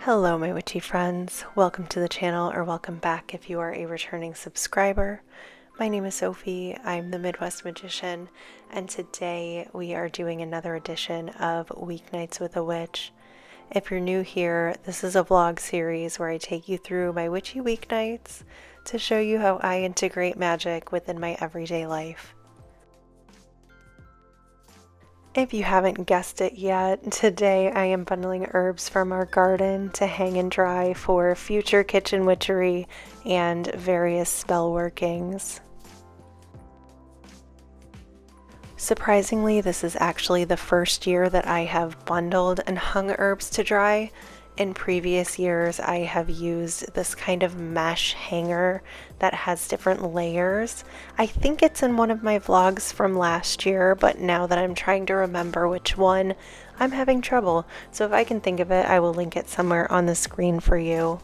Hello my witchy friends, welcome to the channel or welcome back if you are a returning subscriber. My name is Sophie, I'm the Midwest Magician, and today we are doing another edition of Weeknights with a Witch. If you're new here, this is a vlog series where I take you through my witchy weeknights to show you how I integrate magic within my everyday life. If you haven't guessed it yet, today I am bundling herbs from our garden to hang and dry for future kitchen witchery and various spell workings. Surprisingly, this is actually the first year that I have bundled and hung herbs to dry. In previous years, I have used this kind of mesh hanger that has different layers. I think it's in one of my vlogs from last year, but now that I'm trying to remember which one, I'm having trouble. So if I can think of it, I will link it somewhere on the screen for you.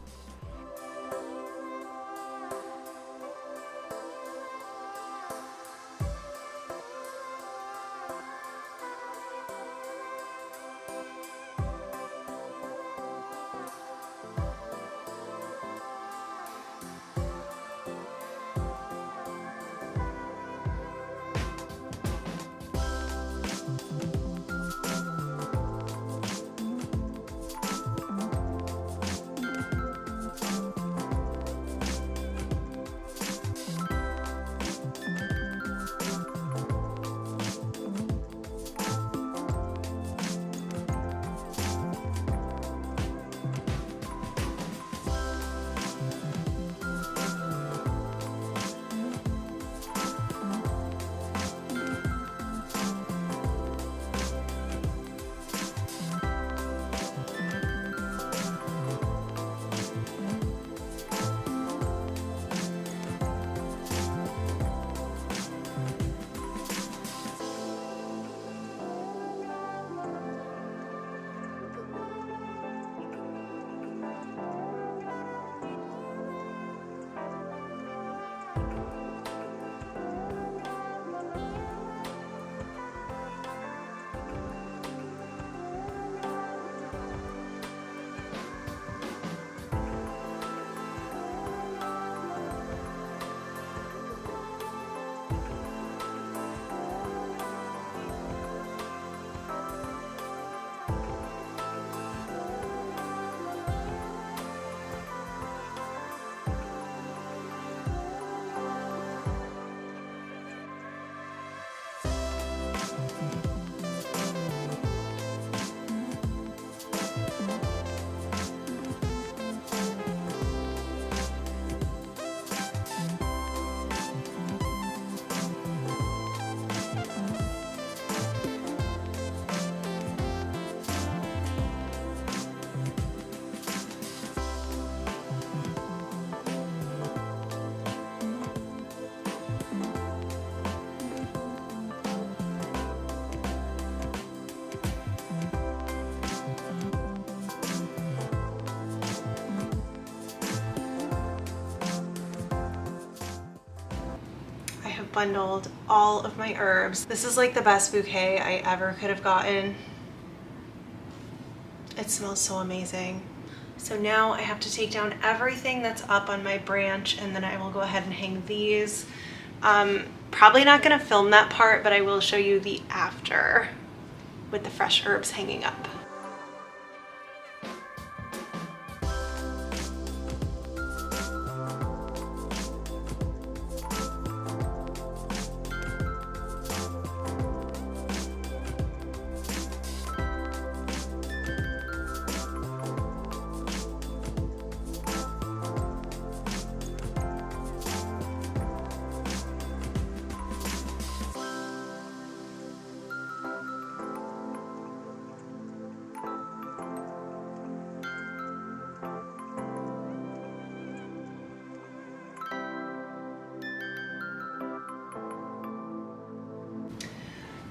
I have bundled all of my herbs. This is like the best bouquet I ever could have gotten. It smells so amazing. So now I have to take down everything that's up on my branch, and then I will go ahead and hang these. Probably not gonna film that part, but I will show you the after with the fresh herbs hanging up.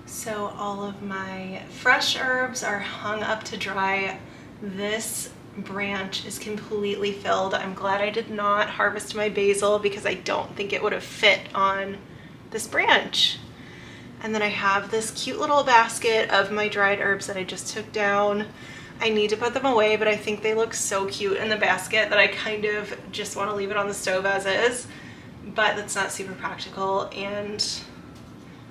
So all of my fresh herbs are hung up to dry. This branch is completely filled. I'm glad I did not harvest my basil because I don't think it would have fit on this branch. And then I have this cute little basket of my dried herbs that I just took down. I need to put them away, but I think they look so cute in the basket that I kind of just want to leave it on the stove as is, but that's not super practical, and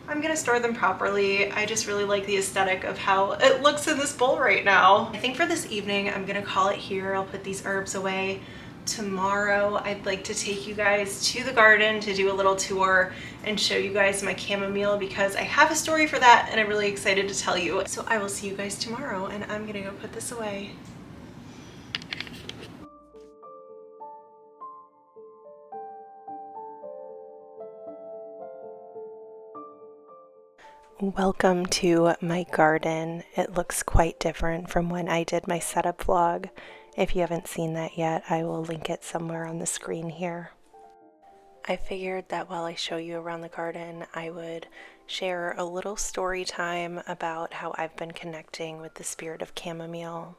I'm gonna store them properly. I just really like the aesthetic of how it looks in this bowl right now. I think for this evening, I'm gonna call it here. I'll put these herbs away. Tomorrow, I'd like to take you guys to the garden to do a little tour and show you guys my chamomile, because I have a story for that and I'm really excited to tell you. So I will see you guys tomorrow, and I'm gonna go put this away. Welcome to my garden. It looks quite different from when I did my setup vlog. If you haven't seen that yet, I will link it somewhere on the screen here. I figured that while I show you around the garden, I would share a little story time about how I've been connecting with the spirit of chamomile.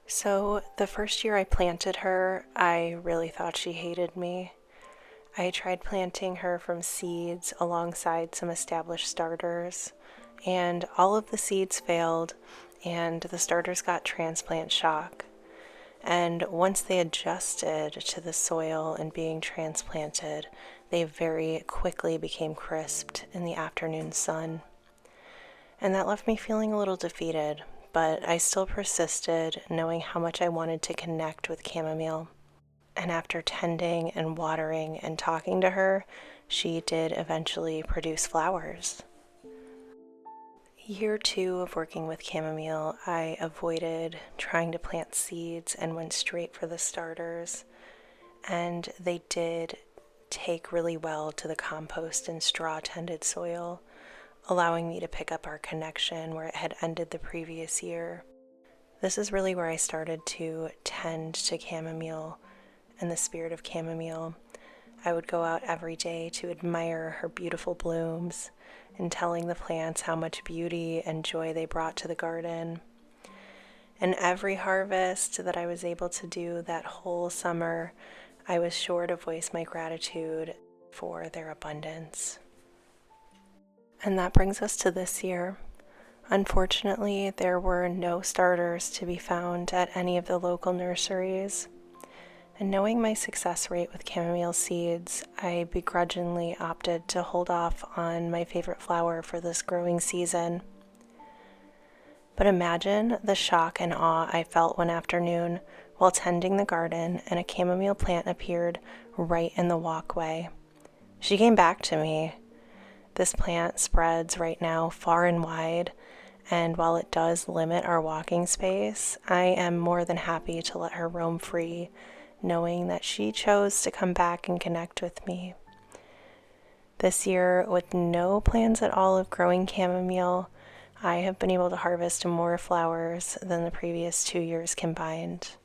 So the first year I planted her, I really thought she hated me. I tried planting her from seeds alongside some established starters, and all of the seeds failed, and the starters got transplant shock. And once they adjusted to the soil and being transplanted, they very quickly became crisped in the afternoon sun. And that left me feeling a little defeated, but I still persisted, knowing how much I wanted to connect with chamomile. And after tending and watering and talking to her, she did eventually produce flowers. Year 2 of working with chamomile, I avoided trying to plant seeds and went straight for the starters. And they did take really well to the compost and straw-tended soil, allowing me to pick up our connection where it had ended the previous year. This is really where I started to tend to chamomile and the spirit of chamomile. I would go out every day to admire her beautiful blooms and telling the plants how much beauty and joy they brought to the garden. And every harvest that I was able to do that whole summer, I was sure to voice my gratitude for their abundance. And that brings us to this year. Unfortunately, there were no starters to be found at any of the local nurseries. And knowing my success rate with chamomile seeds, I begrudgingly opted to hold off on my favorite flower for this growing season. But imagine the shock and awe I felt one afternoon while tending the garden and a chamomile plant appeared right in the walkway. She came back to me. This plant spreads right now far and wide, and while it does limit our walking space, I am more than happy to let her roam free, knowing that she chose to come back and connect with me. This year, with no plans at all of growing chamomile, I have been able to harvest more flowers than the previous 2 years combined.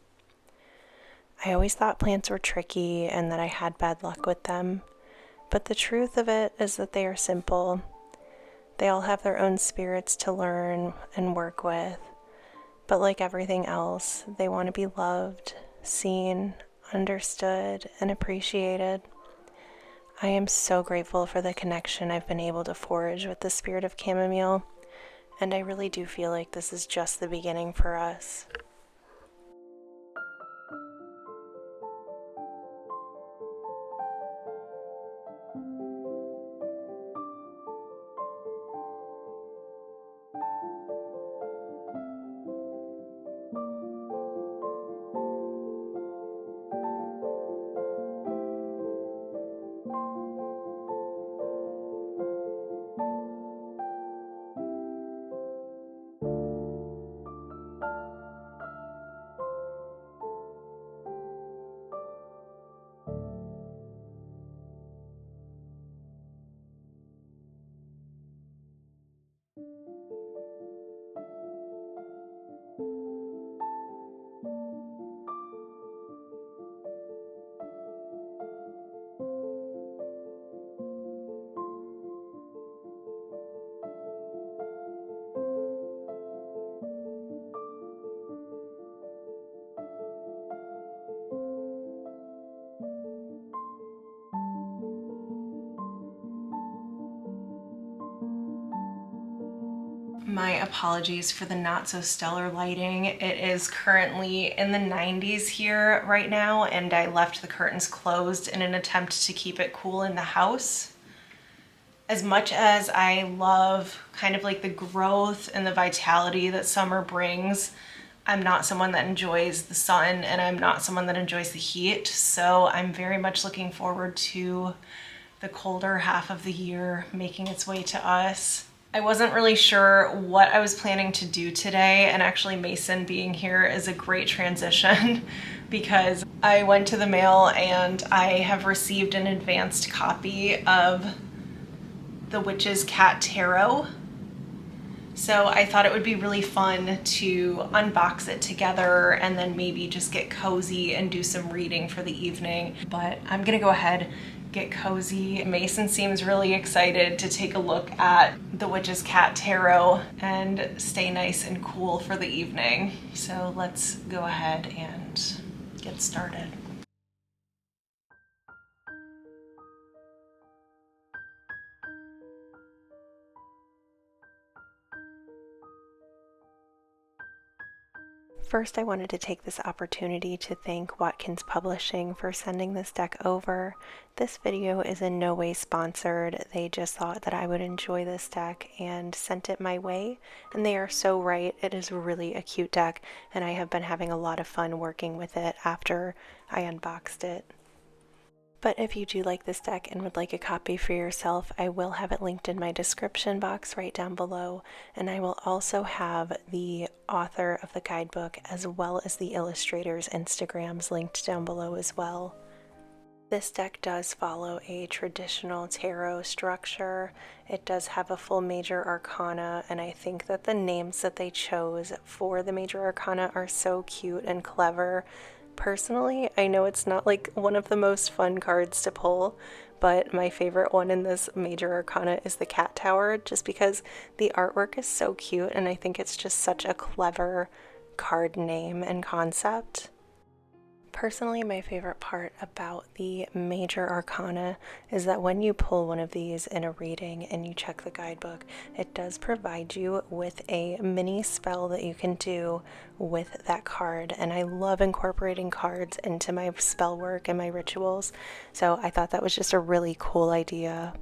I always thought plants were tricky and that I had bad luck with them, but the truth of it is that they are simple. They all have their own spirits to learn and work with, but like everything else, they want to be loved, seen, understood, and appreciated. I am so grateful for the connection I've been able to forge with the spirit of chamomile, and I really do feel like this is just the beginning for us. My apologies for the not so stellar lighting. It is currently in the 90s here right now, and I left the curtains closed in an attempt to keep it cool in the house. As much as I love kind of like the growth and the vitality that summer brings, I'm not someone that enjoys the sun, and I'm not someone that enjoys the heat. So I'm very much looking forward to the colder half of the year making its way to us. I wasn't really sure what I was planning to do today, and actually Mason being here is a great transition because I went to the mail and I have received an advanced copy of the Witch's Cat Tarot. So I thought it would be really fun to unbox it together and then maybe just get cozy and do some reading for the evening. But I'm gonna go ahead, get cozy. Mason seems really excited to take a look at the Witch's Cat Tarot and stay nice and cool for the evening. So let's go ahead and get started. First, I wanted to take this opportunity to thank Watkins Publishing for sending this deck over. This video is in no way sponsored. They just thought that I would enjoy this deck and sent it my way, and they are so right. It is really a cute deck, and I have been having a lot of fun working with it after I unboxed it. But if you do like this deck and would like a copy for yourself, I will have it linked in my description box right down below, and I will also have the author of the guidebook as well as the illustrator's Instagrams linked down below as well. This deck does follow a traditional tarot structure. It does have a full major arcana, and I think that the names that they chose for the major arcana are so cute and clever. Personally, I know it's not like one of the most fun cards to pull, but my favorite one in this major arcana is the Cat Tower, just because the artwork is so cute and I think it's just such a clever card name and concept. Personally, my favorite part about the major arcana is that when you pull one of these in a reading and you check the guidebook, it does provide you with a mini spell that you can do with that card. And I love incorporating cards into my spell work and my rituals, so I thought that was just a really cool idea.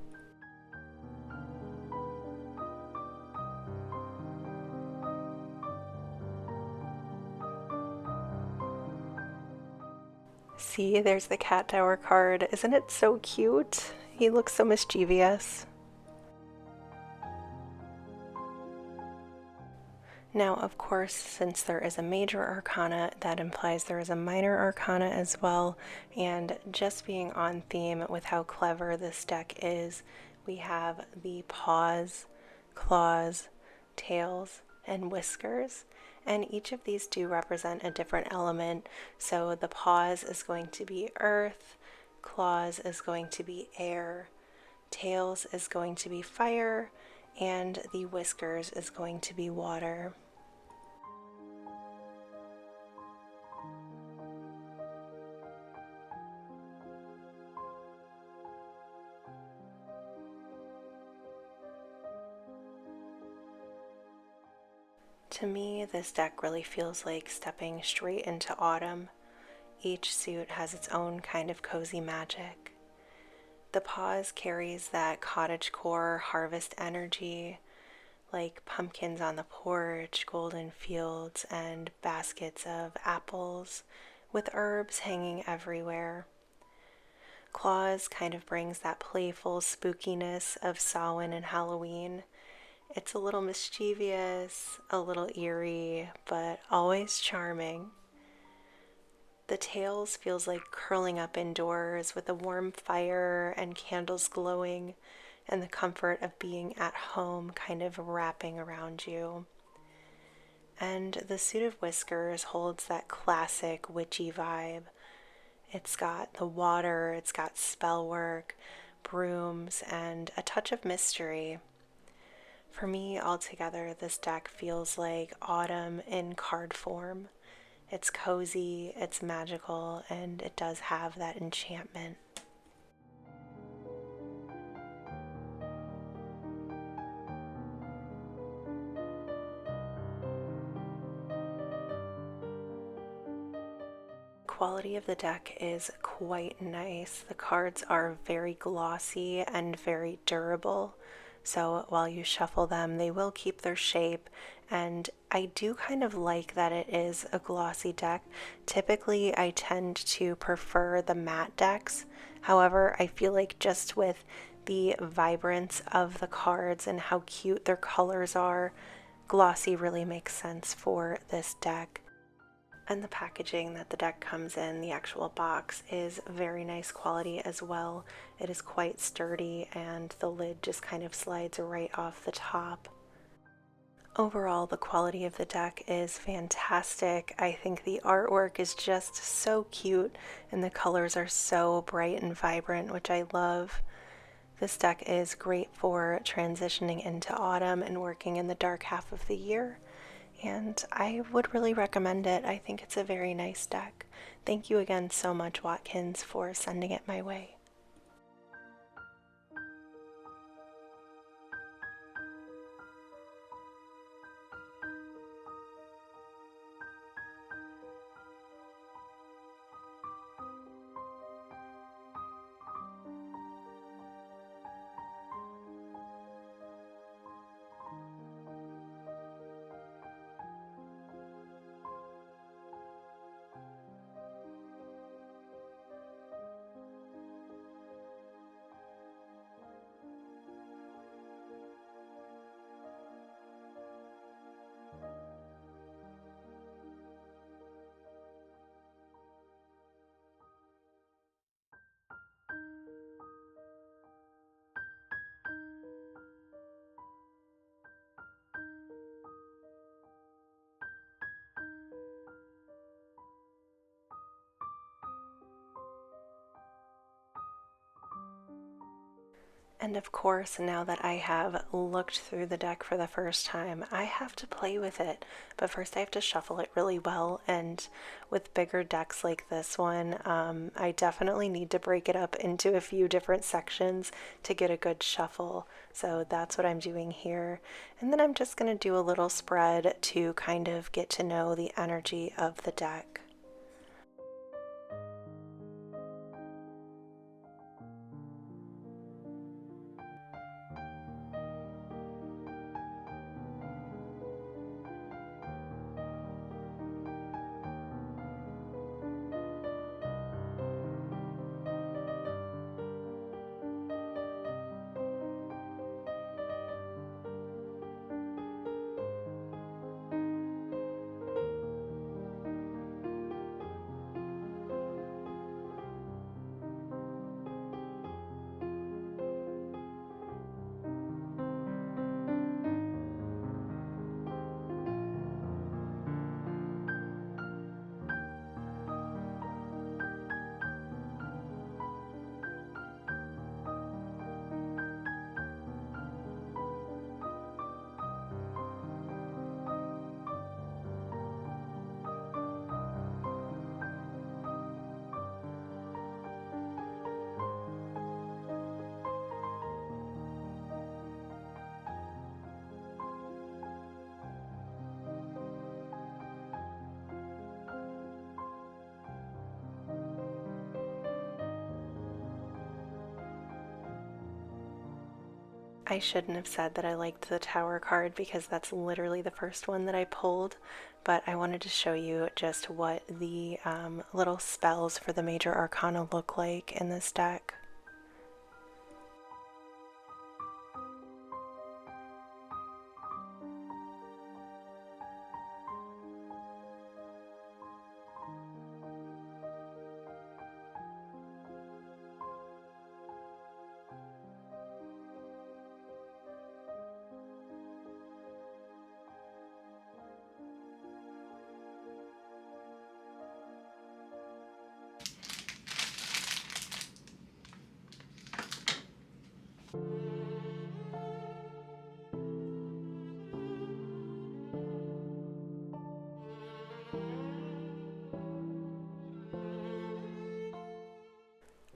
See, there's the Cat Tower card. Isn't it so cute? He looks so mischievous. Now, of course, since there is a major arcana, that implies there is a minor arcana as well, and just being on theme with how clever this deck is, we have the paws, claws, tails, and whiskers, and each of these do represent a different element. So the paws is going to be earth, claws is going to be air, tails is going to be fire, and the whiskers is going to be water. To me, this deck really feels like stepping straight into autumn. Each suit has its own kind of cozy magic. The paws carries that cottagecore harvest energy, like pumpkins on the porch, golden fields, and baskets of apples, with herbs hanging everywhere. Claws kind of brings that playful spookiness of Samhain and Halloween. It's a little mischievous, a little eerie, but always charming. The tails feels like curling up indoors with a warm fire and candles glowing, and the comfort of being at home kind of wrapping around you. And the suit of whiskers holds that classic witchy vibe. It's got the water, it's got spell work, brooms, and a touch of mystery. For me, altogether, this deck feels like autumn in card form. It's cozy, it's magical, and it does have that enchantment. quality of the deck is quite nice. The cards are very glossy and very durable, so while you shuffle them, they will keep their shape. And I do kind of like that it is a glossy deck. Typically, I tend to prefer the matte decks. However, I feel like just with the vibrance of the cards and how cute their colors are, glossy really makes sense for this deck. And the packaging that the deck comes in, the actual box, is very nice quality as well. It is quite sturdy and the lid just kind of slides right off the top. Overall, the quality of the deck is fantastic. I think the artwork is just so cute and the colors are so bright and vibrant, which I love. This deck is great for transitioning into autumn and working in the dark half of the year, and I would really recommend it. I think it's a very nice deck. Thank you again so much, Watkins, for sending it my way. And of course, now that I have looked through the deck for the first time, I have to play with it. But first I have to shuffle it really well, and with bigger decks like this one, I definitely need to break it up into a few different sections to get a good shuffle. So that's what I'm doing here. And then I'm just going to do a little spread to kind of get to know the energy of the deck. I shouldn't have said that I liked the Tower card because that's literally the first one that I pulled, but I wanted to show you just what the little spells for the major arcana look like in this deck.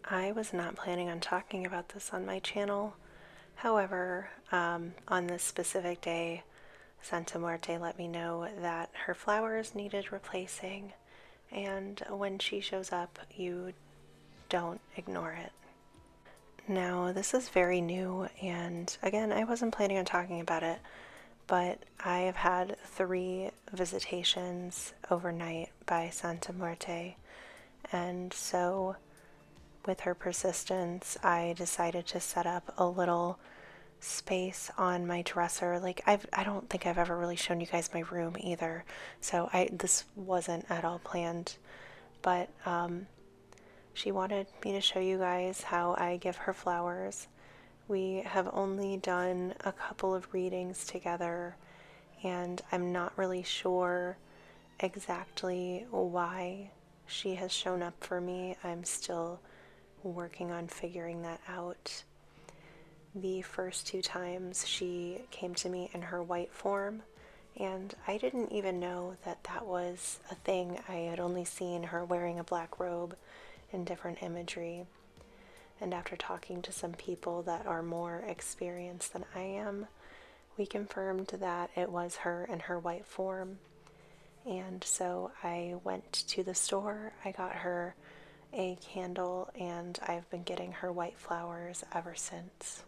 I was not planning on talking about this on my channel. However, on this specific day, Santa Muerte let me know that her flowers needed replacing, and when she shows up, you don't ignore it. Now, this is very new, and again, I wasn't planning on talking about it, but I have had 3 visitations overnight by Santa Muerte, and so with her persistence, I decided to set up a little space on my dresser. Like I don't think I've ever really shown you guys my room either, so this wasn't at all planned, but she wanted me to show you guys how I give her flowers. We have only done a couple of readings together, and I'm not really sure exactly why she has shown up for me. I'm still working on figuring that out. The first 2 times she came to me in her white form, and I didn't even know that that was a thing. I had only seen her wearing a black robe in different imagery. And after talking to some people that are more experienced than I am, we confirmed that it was her in her white form. And so I went to the store, I got her a candle, and I've been getting her white flowers ever since.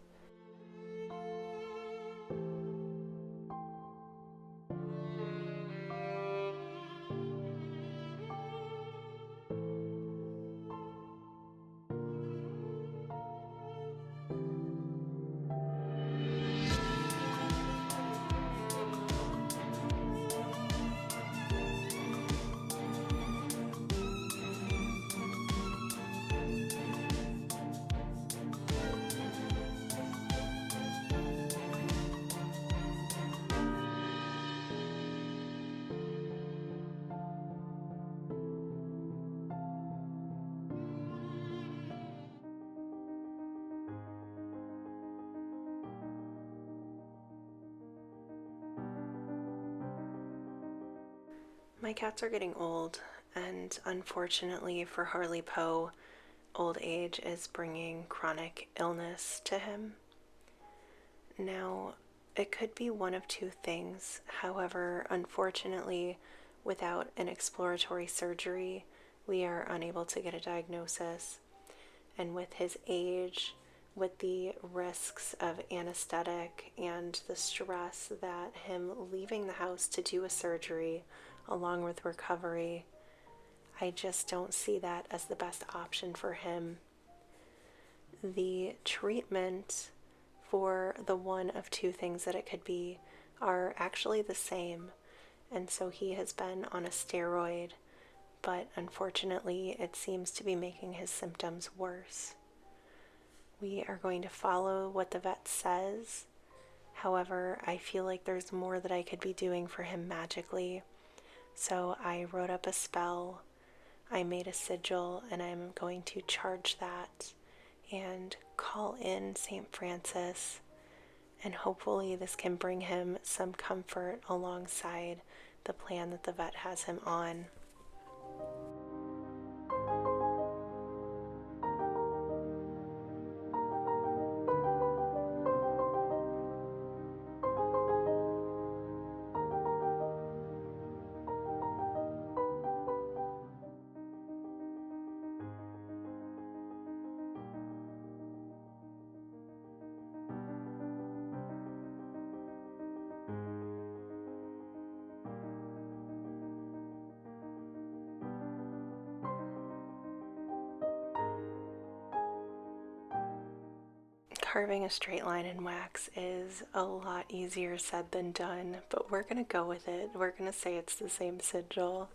My cats are getting old, and unfortunately for Harley Poe, old age is bringing chronic illness to him. Now, it could be one of 2 things. However, unfortunately, without an exploratory surgery, we are unable to get a diagnosis. And with his age, with the risks of anesthetic and the stress that him leaving the house to do a surgery along with recovery, I just don't see that as the best option for him. The treatment for the one of 2 things that it could be are actually the same, and so he has been on a steroid, but unfortunately it seems to be making his symptoms worse. We are going to follow what the vet says. However, I feel like there's more that I could be doing for him magically. So I wrote up a spell, I made a sigil, and I'm going to charge that and call in St. Francis, and hopefully this can bring him some comfort alongside the plan that the vet has him on. Carving a straight line in wax is a lot easier said than done, but we're gonna go with it. We're gonna say it's the same sigil.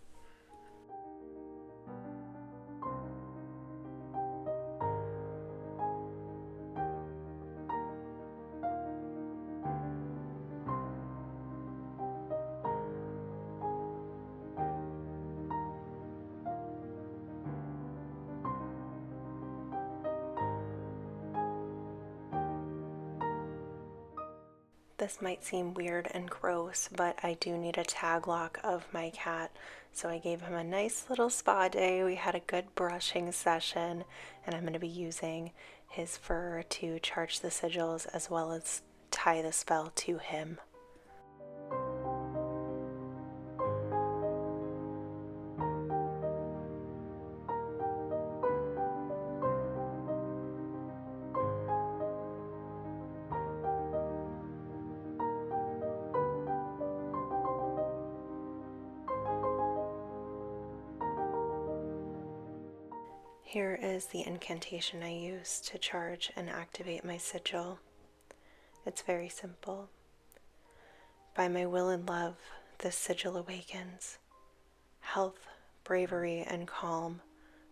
This might seem weird and gross, but I do need a tag lock of my cat, so I gave him a nice little spa day. We had a good brushing session, and I'm going to be using his fur to charge the sigils as well as tie the spell to him. Here is the incantation I use to charge and activate my sigil. It's very simple. By my will and love, this sigil awakens. Health, bravery, and calm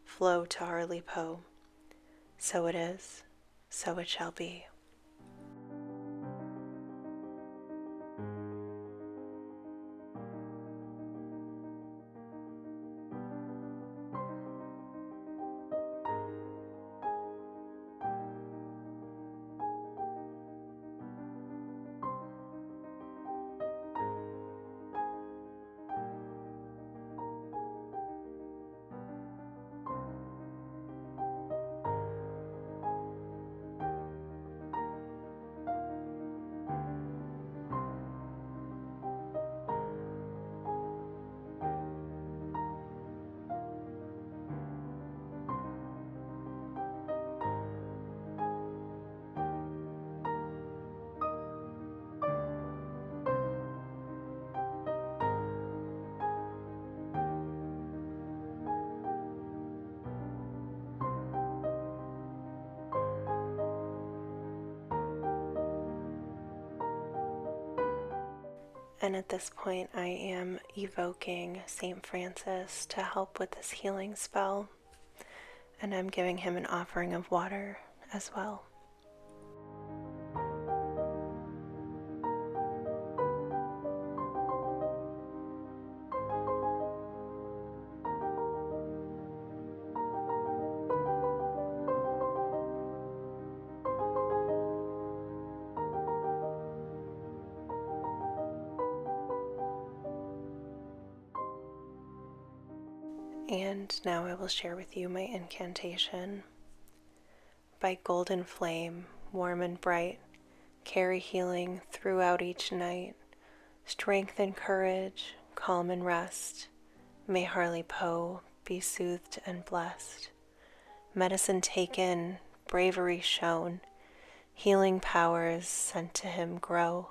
flow to Harley Poe. So it is, so it shall be. And at this point, I am evoking St. Francis to help with this healing spell, and I'm giving him an offering of water as well. And now I will share with you my incantation. By golden flame, warm and bright, carry healing throughout each night. Strength and courage, calm and rest. May Harley Poe be soothed and blessed. Medicine taken, bravery shown, healing powers sent to him grow.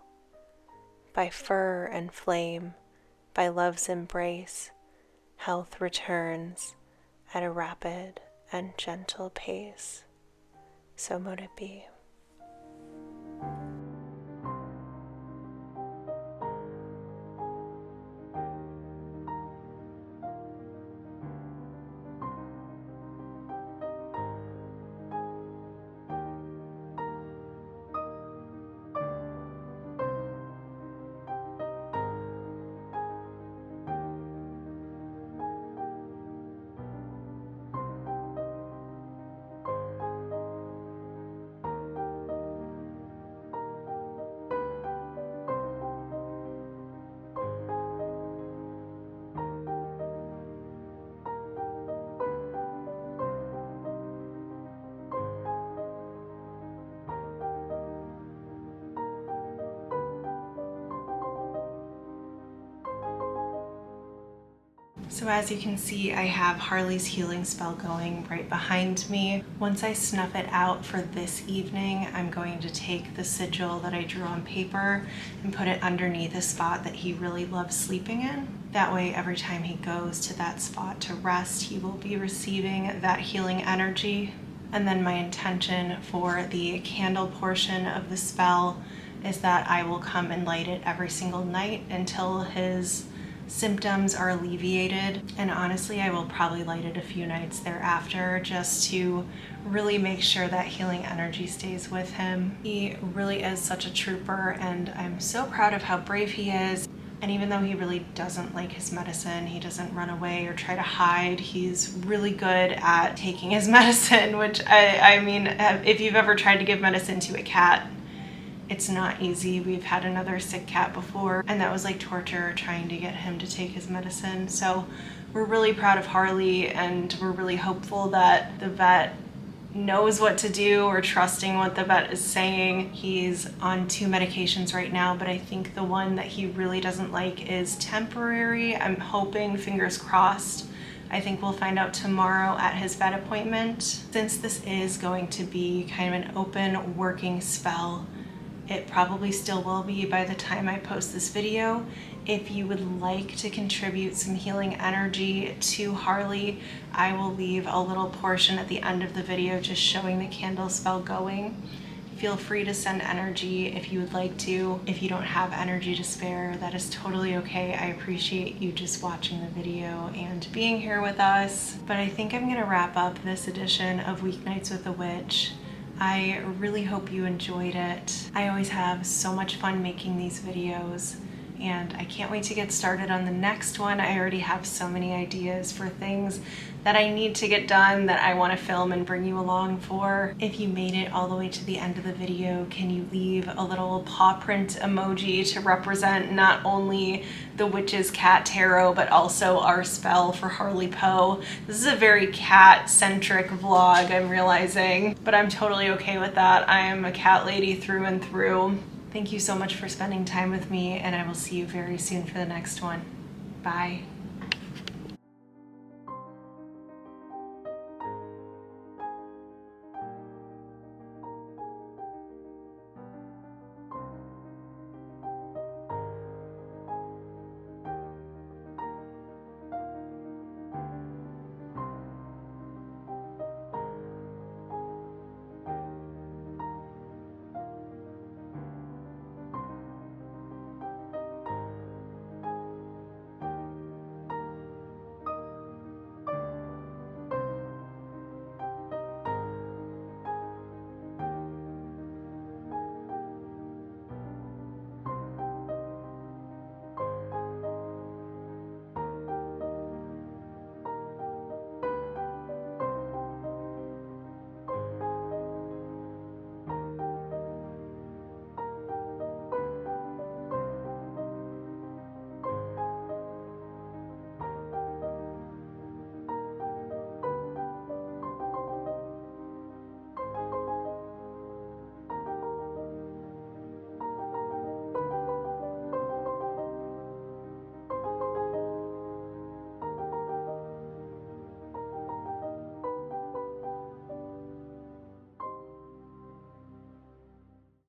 By fur and flame, by love's embrace, health returns at a rapid and gentle pace. So mote it be. So as you can see, I have Harley's healing spell going right behind me. Once I snuff it out for this evening, I'm going to take the sigil that I drew on paper and put it underneath a spot that he really loves sleeping in. That way, every time he goes to that spot to rest, he will be receiving that healing energy. And then my intention for the candle portion of the spell is that I will come and light it every single night until his symptoms are alleviated, and honestly I will probably light it a few nights thereafter just to really make sure that healing energy stays with him. He really is such a trooper, and I'm so proud of how brave he is. And even though he really doesn't like his medicine, he doesn't run away or try to hide, he's really good at taking his medicine, which I mean, if you've ever tried to give medicine to a cat, it's not easy. We've had another sick cat before, and that was like torture trying to get him to take his medicine. So we're really proud of Harley, and we're really hopeful that the vet knows what to do, or trusting what the vet is saying. He's on 2 medications right now, but I think the one that he really doesn't like is temporary. I'm hoping, fingers crossed. I think we'll find out tomorrow at his vet appointment. Since this is going to be kind of an open working spell, It probably still will be by the time I post this video. If you would like to contribute some healing energy to Harley, I will leave a little portion at the end of the video just showing the candle spell going. Feel free to send energy if you would like to. If you don't have energy to spare, that is totally okay. I appreciate you just watching the video and being here with us. But I think I'm gonna wrap up this edition of Weeknights with a Witch. I really hope you enjoyed it. I always have so much fun making these videos, and I can't wait to get started on the next one. I already have so many ideas for things that I need to get done that I want to film and bring you along for. If you made it all the way to the end of the video, can you leave a little paw print emoji to represent not only the Witch's Cat Tarot, but also our spell for Harley Poe? This is a very cat-centric vlog, I'm realizing, but I'm totally okay with that. I am a cat lady through and through. Thank you so much for spending time with me, and I will see you very soon for the next one. Bye.